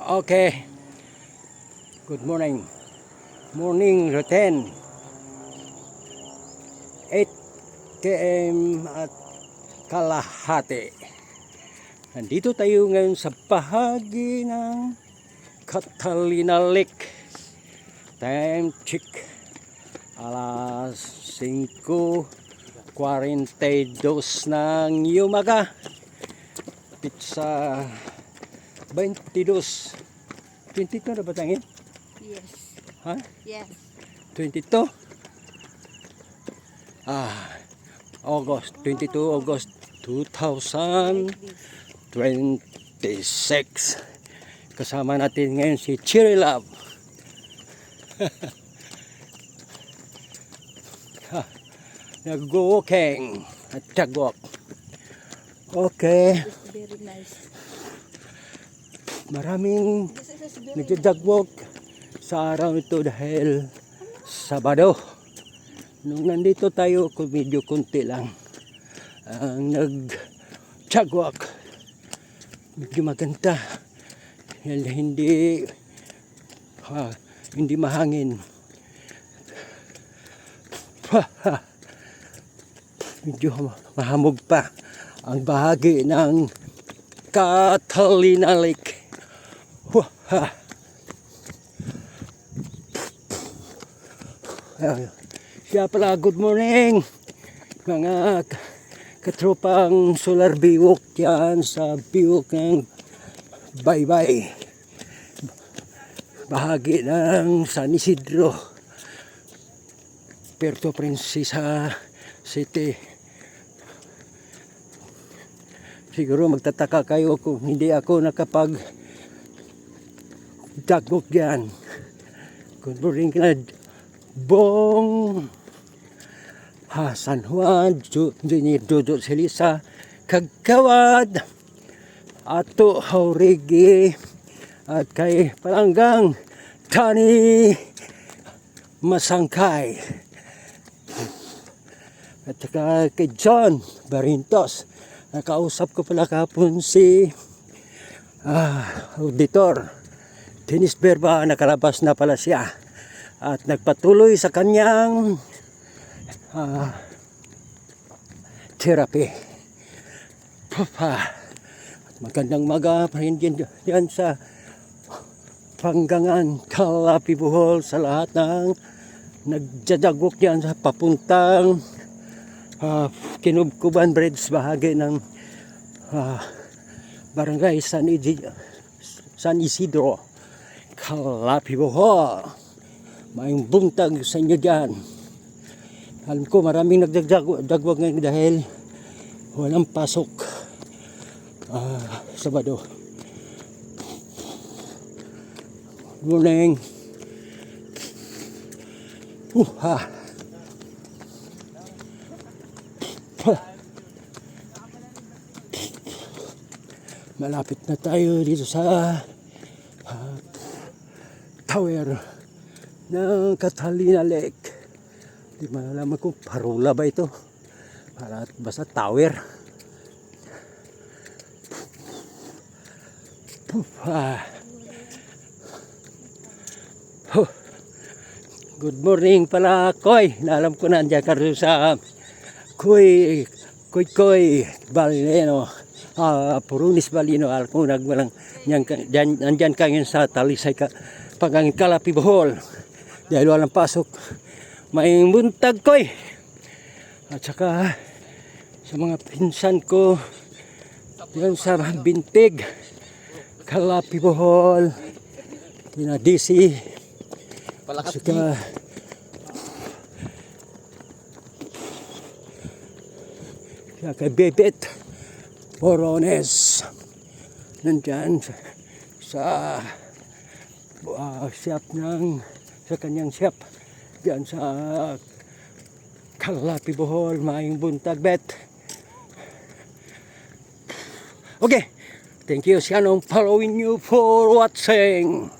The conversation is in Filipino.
Okay, good morning. Morning routine. 8 km at kalahati. Nandito tayo ngayon sa bahagi ng Catalina Lake. Time check. Alas 5:42 ng umaga. Pizza 22. 22 na ba tangin? Yes. Ha? Yes. 22? August 2026. Kasama natin ngayon si Cherry Love. Nag-walking at tagwalk. Okay. It's very nice. Maraming This is very nagdadagwalk sa araw ito dahil Sabado. Nung nandito tayo, medyo konti lang ang nag-tagwalk. Medyo maganda. Hindi mahangin. Medyo mahamog pa ang bahagi ng Catalina Lake. Siya pala, good morning mga katropang Solar Biwok yan sa Biwok ng Baybay, bahagi ng San Isidro, Puerto Princesa City. Siguro magtataka kayo kung hindi ako nakapag-tagwalk dyan. Good morning na Bong San Juan, Dodo Silisa, Kagawad, Ato Haurigi, at kay Palanggang Tani Masangkay, at saka kay John Barintos. Nakausap ko pala kahapon si auditor Dennis Berba. Nakalabas na pala siya at nagpatuloy sa kanyang therapy. At magandang maga pa rin yan sa Panggangan, Calapi, Bohol, sa lahat ng nagdadagwalk yan sa papuntang Kinubkuban Bridge, bahagi ng Barangay San Isidro, Calapi, Bohol. Mayong buntag sa inyo dyan. Alam ko maraming nagdagwag ngayon dahil walang pasok Sabado. Good morning. Malapit na tayo dito sa tower ng Catalina Lake. Di malaman kung parola ba ito, basta tower. Good morning pala, Koy. Alam ko na nandiyan ka rin sa Koy Balino, Purunis Balino. Alam ko nagwalang nandyan ka ngayon sa Talisay ka Pangangin, Calapi, Bohol, dahil walang pasok. May buntag, Koy. At saka sa mga pinsan ko yan sa Bintig, Calapi, Bohol, kina DC, at saka kay Bebet Borones, nandyan sa shop sa kanyang shop diyan sa Calapi, Bohol. Maayong buntag, Bet. Okay, thank you, Sianong, following you for watching.